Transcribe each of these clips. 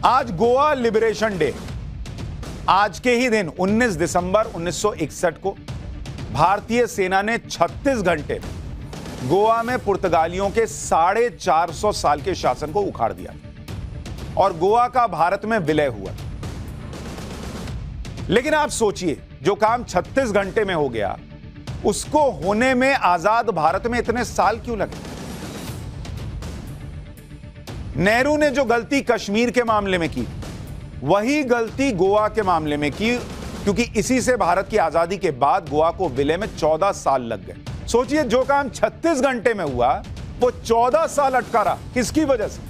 आज Goa liberation day. आज के ही दिन 19 दिसंबर 1961 को भारतीय सेना ने 36 घंटे गोवा में पुर्तगालियों के 450 साल के शासन को उखाड़ दिया और गोवा का भारत में विलय हुआ। लेकिन आप सोचिए, जो काम 36 घंटे में हो गया, उसको होने में आजाद भारत में इतने साल क्यों लगे? नेहरू ने जो गलती कश्मीर के मामले में की, वही गलती गोवा के मामले में की, क्योंकि इसी से भारत की आजादी के बाद गोवा को विलय में 14 साल लग गए। सोचिए, जो काम 36 घंटे में हुआ, वो 14 साल अटका रहा। किसकी वजह से?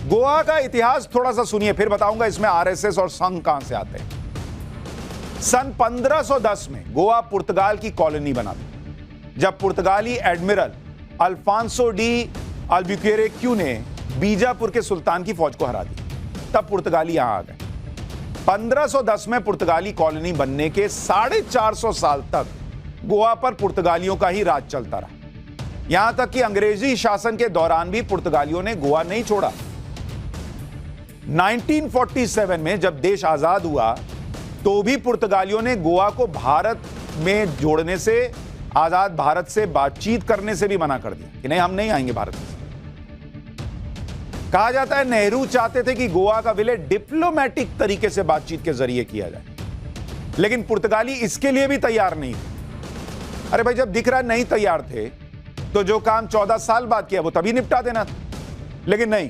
गोवा का इतिहास थोड़ा सा सुनिए, फिर बताऊंगा इसमें आरएसएस और संघ कहां से आते हैं। सन 1510 में गोवा पुर्तगाल की कॉलोनी बना थी, जब पुर्तगाली एडमिरल अल्फांसो डी अल्बुक्वेर्क्यू ने बीजापुर के सुल्तान की फौज को हरा दिया। तब पुर्तगाली यहां आ गए। 1510 में पुर्तगाली कॉलोनी बनने के 450 साल तक गोवा पर पुर्तगालियों का ही राज चलता रहा। यहां तक कि अंग्रेजी शासन के दौरान भी पुर्तगालियों ने गोवा नहीं छोड़ा। 1947 में जब देश आजाद हुआ, तो भी पुर्तगालियों ने गोवा को भारत में जोड़ने से, आजाद भारत से बातचीत करने से भी मना कर दिया कि नहीं, हम नहीं आएंगे भारत में। कहा जाता है नेहरू चाहते थे कि गोवा का विलय डिप्लोमेटिक तरीके से बातचीत के जरिए किया जाए, लेकिन पुर्तगाली इसके लिए भी तैयार नहीं थे। अरे भाई, जब दिख रहा नहीं तैयार थे, तो जो काम 14 साल बाद किया वो तभी निपटा देना था। लेकिन नहीं,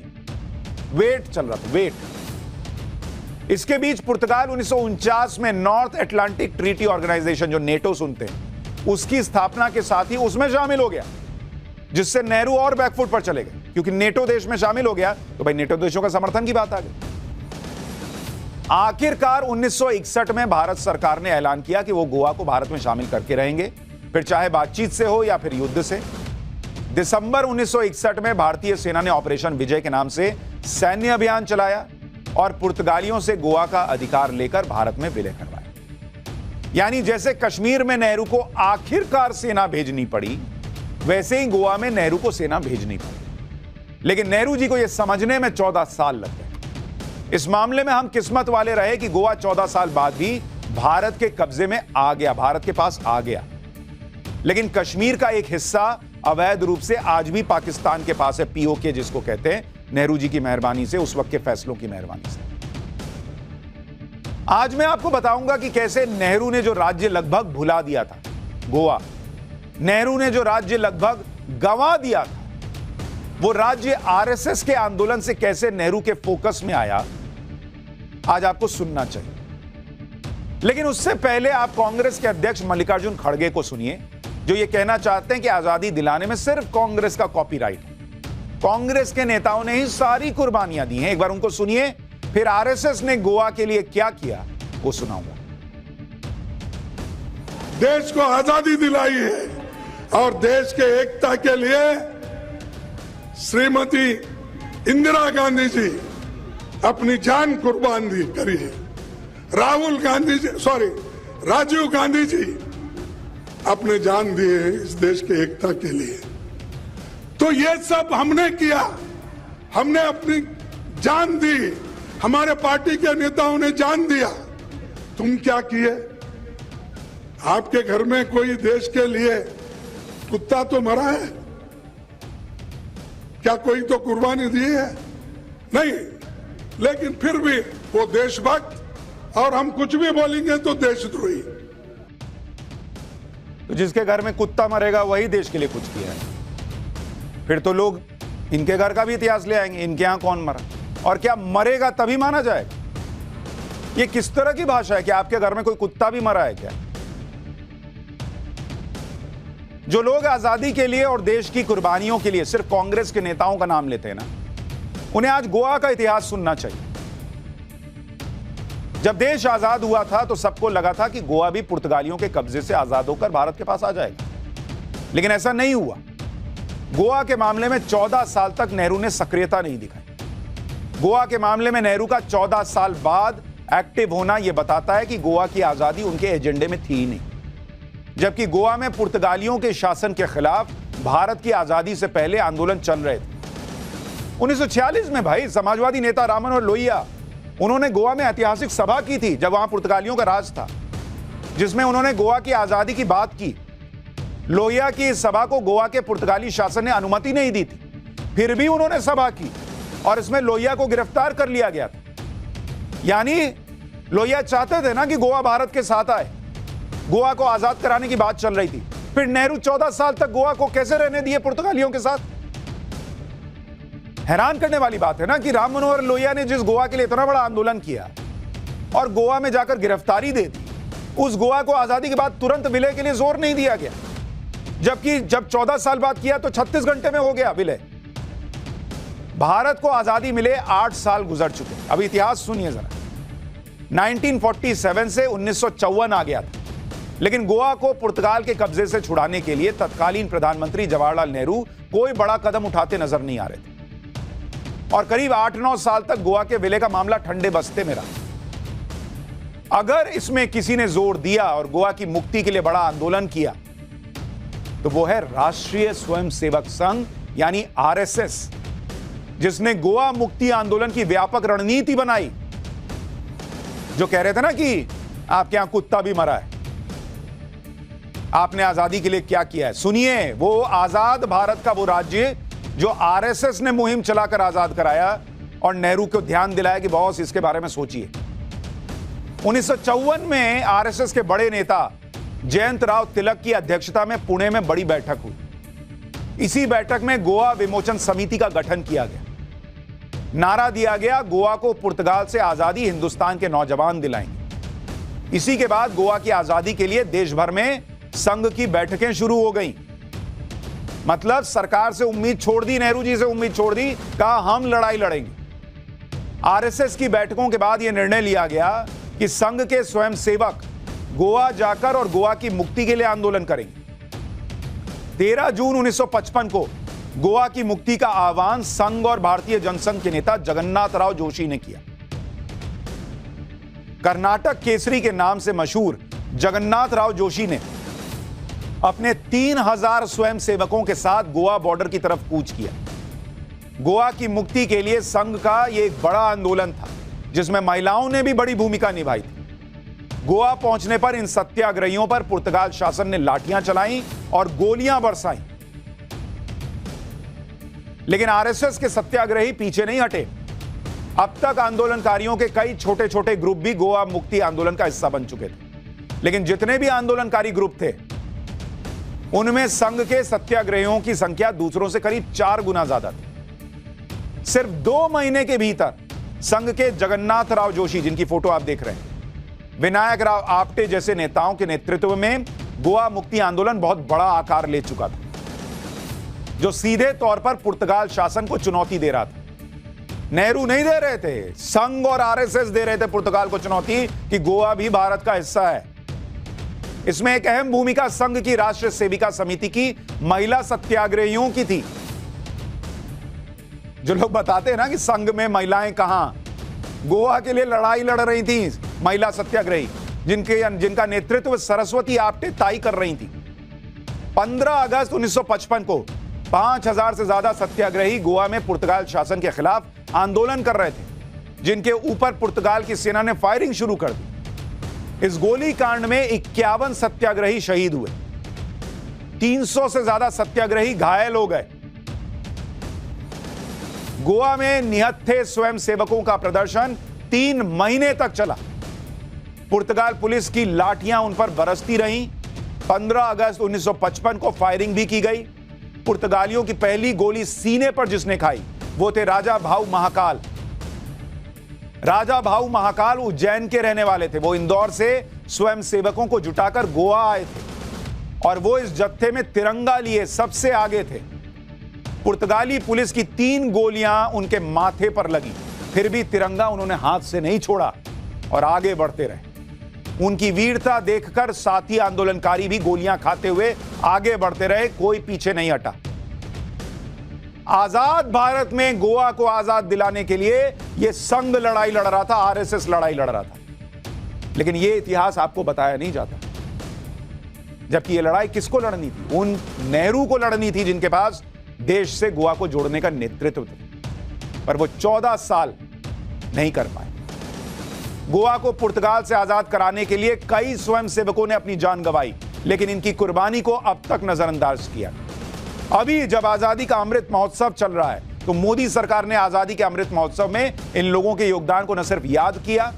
वेट चल रहा था, वेट। इसके बीच पुर्तगाल 1949 में नॉर्थ अटलांटिक ट्रीटी ऑर्गेनाइजेशन, जो नेटो सुनते हैं, उसकी स्थापना के साथ ही उसमें शामिल हो गया, जिससे नेहरू और बैकफुट पर चले गए। क्योंकि नेटो देश में शामिल हो गया, तो भाई नेटो देशों का समर्थन की बात आ गई। आखिरकार 1961 में भारत सरकार ने ऐलान किया कि वो गोवा को भारत में शामिल करके रहेंगे, फिर चाहे बातचीत से हो या फिर युद्ध से। दिसंबर 1961 में भारतीय सेना ने ऑपरेशन विजय के नाम से सैन्य अभियान चलाया और पुर्तगालियों से गोवा का अधिकार लेकर भारत में विलय करवाया। यानी जैसे कश्मीर में नेहरू को आखिरकार सेना भेजनी पड़ी, वैसे ही गोवा में नेहरू को सेना भेजनी पड़ी। लेकिन नेहरू जी को यह समझने में 14 साल लग गए। इस मामले में हम किस्मत वाले रहे कि गोवा 14 साल बाद भी भारत के कब्जे में आ गया, भारत के पास आ गया। लेकिन कश्मीर का एक हिस्सा अवैध रूप से आज भी पाकिस्तान के पास है, पीओके जिसको कहते हैं, नेहरू जी की मेहरबानी से, उस वक्त के फैसलों की मेहरबानी से। आज मैं आपको बताऊंगा कि कैसे नेहरू ने जो राज्य लगभग भुला दिया था, गोवा, नेहरू ने जो राज्य लगभग गंवा दिया था, वो राज्य आरएसएस के आंदोलन से कैसे नेहरू के फोकस में आया, आज आपको सुनना चाहिए। लेकिन उससे पहले आप कांग्रेस के अध्यक्ष मल्लिकार्जुन खड़गे को सुनिए, जो ये कहना चाहते हैं कि आजादी दिलाने में सिर्फ कांग्रेस का कॉपीराइट है। कांग्रेस के नेताओं ने ही सारी कुर्बानियां दी हैं। एक बार उनको सुनिए, फिर आरएसएस ने गोवा के लिए क्या किया वो सुनाऊंगा। देश को आजादी दिलाई है और देश के एकता के लिए श्रीमती इंदिरा गांधी जी अपनी जान कुर्बान करी है। राजीव गांधी जी अपने जान दिए इस देश के एकता के लिए। तो ये सब हमने किया, हमने अपनी जान दी, हमारे पार्टी के नेताओं ने जान दिया। तुम क्या किए? आपके घर में कोई देश के लिए कुत्ता तो मरा है? क्या कोई तो कुर्बानी दी है? नहीं। लेकिन फिर भी वो देशभक्त, और हम कुछ भी बोलेंगे तो देशद्रोही। तो जिसके घर में कुत्ता मरेगा वही देश के लिए कुछ किया है। फिर तो लोग इनके घर का भी इतिहास ले आएंगे, इनके यहां कौन मरा, और क्या मरेगा तभी माना जाएगा? ये किस तरह की भाषा है कि आपके घर में कोई कुत्ता भी मरा है क्या? जो लोग आजादी के लिए और देश की कुर्बानियों के लिए सिर्फ कांग्रेस के नेताओं का नाम लेते हैं ना, उन्हें आज गोवा का इतिहास सुनना चाहिए। जब देश आजाद हुआ था तो सबको लगा था कि गोवा भी पुर्तगालियों के कब्जे से आजाद होकर भारत के पास आ जाएगा, लेकिन ऐसा नहीं हुआ। गोवा के मामले में 14 साल तक नेहरू ने सक्रियता नहीं दिखाई। गोवा के मामले में नेहरू का 14 साल बाद एक्टिव होना यह बताता है कि गोवा की आजादी उनके एजेंडे में थी ही नहीं। जबकि गोवा में पुर्तगालियों के शासन के खिलाफ भारत की आजादी से पहले आंदोलन चल रहे थे। 1946 में भाई समाजवादी नेता राम मनोहर लोहिया, उन्होंने गोवा में ऐतिहासिक सभा की थी जब वहां पुर्तगालियों का राज था, जिसमें उन्होंने गोवा की आजादी की बात की। लोहिया की इस सभा को गोवा के पुर्तगाली शासन ने अनुमति नहीं दी थी, फिर भी उन्होंने सभा की और इसमें लोहिया को गिरफ्तार कर लिया गया था। यानी लोहिया चाहते थे ना कि गोवा भारत के साथ आए, गोवा को आजाद कराने की बात चल रही थी। फिर नेहरू 14 साल तक गोवा को कैसे रहने दिए पुर्तगालियों के साथ? हैरान करने वाली बात है ना कि राम मनोहर लोहिया ने जिस गोवा के लिए इतना बड़ा आंदोलन किया और गोवा में जाकर गिरफ्तारी दे दी, उस गोवा को आजादी के बाद तुरंत विलय के लिए जोर नहीं दिया गया, जबकि जब 14 साल बाद किया तो 36 घंटे में हो गया विलय। भारत को आजादी मिले 8 साल गुजर चुके। अब इतिहास सुनिए जरा। 1947 से 1954 आ गया था, लेकिन गोवा को पुर्तगाल के कब्जे से छुड़ाने के लिए तत्कालीन प्रधानमंत्री जवाहरलाल नेहरू कोई बड़ा कदम उठाते नजर नहीं आ रहे थे और करीब 8-9 साल तक गोवा के विलय का मामला ठंडे बस्ते में रहा। अगर इसमें किसी ने जोर दिया और गोवा की मुक्ति के लिए बड़ा आंदोलन किया तो वो है राष्ट्रीय स्वयंसेवक संघ यानी आरएसएस, जिसने गोवा मुक्ति आंदोलन की व्यापक रणनीति बनाई। जो कह रहे थे ना कि आपके यहां कुत्ता भी मरा है, आपने आजादी के लिए क्या किया है, सुनिए। वो आजाद भारत का वो राज्य जो आरएसएस ने मुहिम चलाकर आजाद कराया और नेहरू को ध्यान दिलाया कि बॉस इसके बारे में सोचिए। 1954 में आरएसएस के बड़े नेता जयंत राव तिलक की अध्यक्षता में पुणे में बड़ी बैठक हुई। इसी बैठक में गोवा विमोचन समिति का गठन किया गया। नारा दिया गया, गोवा को पुर्तगाल से आजादी हिंदुस्तान के नौजवान दिलाएंगे। इसी के बाद गोवा की आजादी के लिए देश भर में संघ की बैठकें शुरू हो गई। मतलब सरकार से उम्मीद छोड़ दी, नेहरू जी से उम्मीद छोड़ दी, कहा हम लड़ाई लड़ेंगे। आरएसएस की बैठकों के बाद यह निर्णय लिया गया कि संघ के स्वयंसेवक गोवा जाकर और गोवा की मुक्ति के लिए आंदोलन करेंगे। 13 जून 1955 को गोवा की मुक्ति का आह्वान संघ और भारतीय जनसंघ के नेता जगन्नाथ राव जोशी ने किया। कर्नाटक केसरी के नाम से मशहूर जगन्नाथ राव जोशी ने अपने 3000 स्वयंसेवकों के साथ गोवा बॉर्डर की तरफ कूच किया। गोवा की मुक्ति के लिए संघ का यह एक बड़ा आंदोलन था, जिसमें महिलाओं ने भी बड़ी भूमिका निभाई थी। गोवा पहुंचने पर इन सत्याग्रहियों पर पुर्तगाल शासन ने लाठियां चलाई और गोलियां बरसाई, लेकिन आरएसएस के सत्याग्रही पीछे नहीं हटे। अब तक आंदोलनकारियों के कई छोटे छोटे ग्रुप भी गोवा मुक्ति आंदोलन का हिस्सा बन चुके थे, लेकिन जितने भी आंदोलनकारी ग्रुप थे उनमें संघ के सत्याग्रहियों की संख्या दूसरों से करीब 4 गुना ज्यादा थी। सिर्फ 2 महीने के भीतर संघ के जगन्नाथ राव जोशी, जिनकी फोटो आप देख रहे हैं, विनायक राव आप्टे जैसे नेताओं के नेतृत्व में गोवा मुक्ति आंदोलन बहुत बड़ा आकार ले चुका था, जो सीधे तौर पर पुर्तगाल शासन को चुनौती दे रहा था। नेहरू नहीं दे रहे थे, संघ और आरएसएस दे रहे थे पुर्तगाल को चुनौती कि गोवा भी भारत का हिस्सा है। इसमें एक अहम भूमिका संघ की राष्ट्रीय सेविका समिति की महिला सत्याग्रहियों की थी। जो लोग बताते हैं ना कि संघ में महिलाएं कहां, गोवा के लिए लड़ाई लड़ रही थी महिला सत्याग्रही, जिनका नेतृत्व सरस्वती आप्टे ताई कर रही थी। 15 अगस्त 1955 को 5000 से ज्यादा सत्याग्रही गोवा में पुर्तगाल शासन के खिलाफ आंदोलन कर रहे थे, जिनके ऊपर पुर्तगाल की सेना ने फायरिंग शुरू कर दी। इस गोली कांड में 51 सत्याग्रही शहीद हुए, 300 से ज्यादा सत्याग्रही घायल हो गए। गोवा में निहत्थे स्वयंसेवकों का प्रदर्शन 3 महीने तक चला। पुर्तगाल पुलिस की लाठियां उन पर बरसती रहीं। 15 अगस्त 1955 को फायरिंग भी की गई। पुर्तगालियों की पहली गोली सीने पर जिसने खाई वो थे राजा भाऊ महाकाल। राजा भाऊ महाकाल उज्जैन के रहने वाले थे। वो इंदौर से स्वयंसेवकों को जुटाकर गोवा आए थे और वो इस जत्थे में तिरंगा लिए सबसे आगे थे। पुर्तगाली पुलिस की 3 गोलियां उनके माथे पर लगी, फिर भी तिरंगा उन्होंने हाथ से नहीं छोड़ा और आगे बढ़ते रहे। उनकी वीरता देखकर साथी आंदोलनकारी भी गोलियां खाते हुए आगे बढ़ते रहे, कोई पीछे नहीं हटा। आजाद भारत में गोवा को आजाद दिलाने के लिए यह संघ लड़ाई लड़ रहा था, आरएसएस लड़ाई लड़ रहा था, लेकिन यह इतिहास आपको बताया नहीं जाता। जबकि यह लड़ाई किसको लड़नी थी? उन नेहरू को लड़नी थी जिनके पास देश से गोवा को जोड़ने का नेतृत्व था। पर वो 14 साल नहीं कर पाए। गोवा को पुर्तगाल से आजाद कराने के लिए कई स्वयंसेवकों ने अपनी जान गंवाई, लेकिन इनकी कुर्बानी को अब तक नजरअंदाज किया। अभी जब आजादी का अमृत महोत्सव चल रहा है, तो मोदी सरकार ने आजादी के अमृत महोत्सव में इन लोगों के योगदान को न सिर्फ याद किया,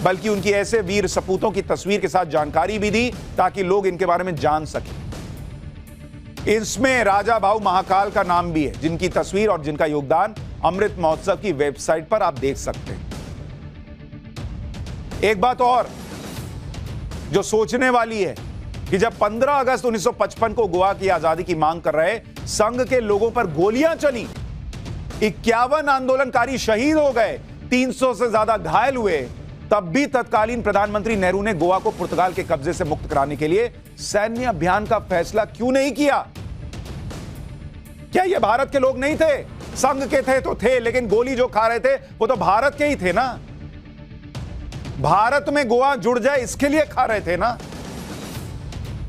बल्कि उनकी ऐसे वीर सपूतों की तस्वीर के साथ जानकारी भी दी, ताकि लोग इनके बारे में जान सकें। इसमें राजा भाऊ महाकाल का नाम भी है, जिनकी तस्वीर और जिनका योगदान अमृत महोत्सव की वेबसाइट पर आप देख सकते हैं। एक बात और जो सोचने वाली है कि जब 15 अगस्त 1955 को गोवा की आजादी की मांग कर रहे संघ के लोगों पर गोलियां चली, 51 आंदोलनकारी शहीद हो गए, 300 से ज्यादा घायल हुए, तब भी तत्कालीन प्रधानमंत्री नेहरू ने गोवा को पुर्तगाल के कब्जे से मुक्त कराने के लिए सैन्य अभियान का फैसला क्यों नहीं किया? क्या ये भारत के लोग नहीं थे? संघ के थे तो थे, लेकिन गोली जो खा रहे थे वो तो भारत के ही थे ना। भारत में गोवा जुड़ जाए इसके लिए खा रहे थे ना।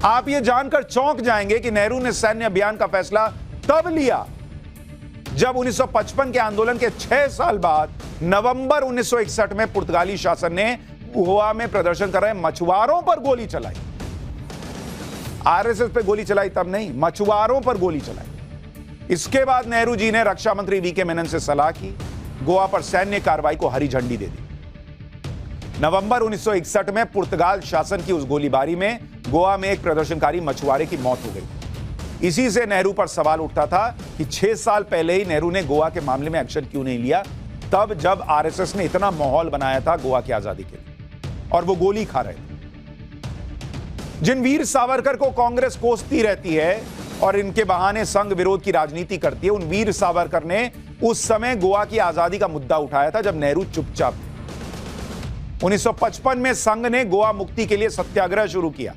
आप ये जानकर चौंक जाएंगे कि नेहरू ने सैन्य अभियान का फैसला तब लिया जब 1955 के आंदोलन के 6 साल बाद नवंबर 1961 में पुर्तगाली शासन ने गोवा में प्रदर्शन कर रहे मछुआरों पर गोली चलाई। आरएसएस पे गोली चलाई तब नहीं, मछुआरों पर गोली चलाई। इसके बाद नेहरू जी ने रक्षा मंत्री वीके मेनन से सलाह की, गोवा पर सैन्य कार्रवाई को हरी झंडी दे दी। नवंबर 1961 में पुर्तगाल शासन की उस गोलीबारी में गोवा में एक प्रदर्शनकारी मछुआरे की मौत हो गई। इसी से नेहरू पर सवाल उठता था कि 6 साल पहले ही नेहरू ने गोवा के मामले में एक्शन क्यों नहीं लिया, तब जब आरएसएस ने इतना माहौल बनाया था गोवा की आजादी के लिए और वो गोली खा रहे थे। जिन वीर सावरकर को कांग्रेस कोसती रहती है और इनके बहाने संघ विरोध की राजनीति करती है, उन वीर सावरकर ने उस समय गोवा की आजादी का मुद्दा उठाया था जब नेहरू चुपचाप थे। 1955 में संघ ने गोवा मुक्ति के लिए सत्याग्रह शुरू किया।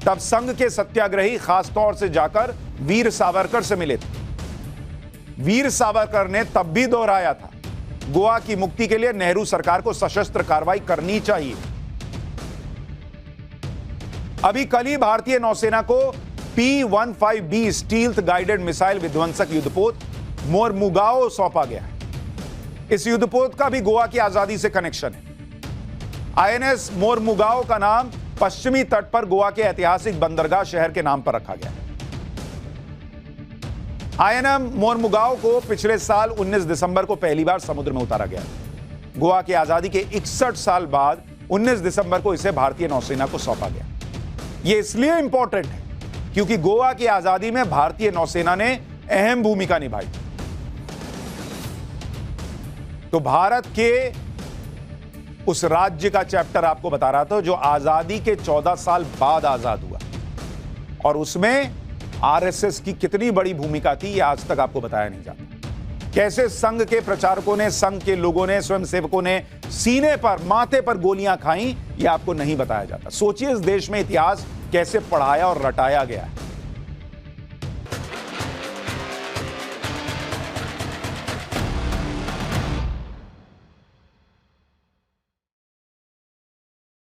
तब संघ के सत्याग्रही खास तौर से जाकर वीर सावरकर से मिले थे। वीर सावरकर ने तब भी दोहराया था, गोवा की मुक्ति के लिए नेहरू सरकार को सशस्त्र कार्रवाई करनी चाहिए। अभी कल ही भारतीय नौसेना को P-15B स्टील्थ गाइडेड मिसाइल विध्वंसक युद्धपोत मोरमुगाओ सौंपा गया है। इस युद्धपोत का भी गोवा की आजादी से कनेक्शन है। INS मोरमुगाओ का नाम पश्चिमी तट पर गोवा के ऐतिहासिक बंदरगाह शहर के नाम पर रखा गया है। INM मोरमुगाओ को पिछले साल 19 दिसंबर को पहली बार समुद्र में उतारा गया। गोवा की आजादी के 61 साल बाद 19 दिसंबर को इसे भारतीय नौसेना को सौंपा गया। यह इसलिए इंपॉर्टेंट है क्योंकि गोवा की आजादी में भारतीय नौसेना ने अहम भूमिका निभाई। तो भारत के उस राज्य का चैप्टर आपको बता रहा था जो आजादी के 14 साल बाद आजाद हुआ, और उसमें आरएसएस की कितनी बड़ी भूमिका थी यह आज तक आपको बताया नहीं जाता। कैसे संघ के प्रचारकों ने, संघ के लोगों ने, स्वयंसेवकों ने सीने पर, माथे पर गोलियां खाई, यह आपको नहीं बताया जाता। सोचिए इस देश में इतिहास कैसे पढ़ाया और रटाया गया है।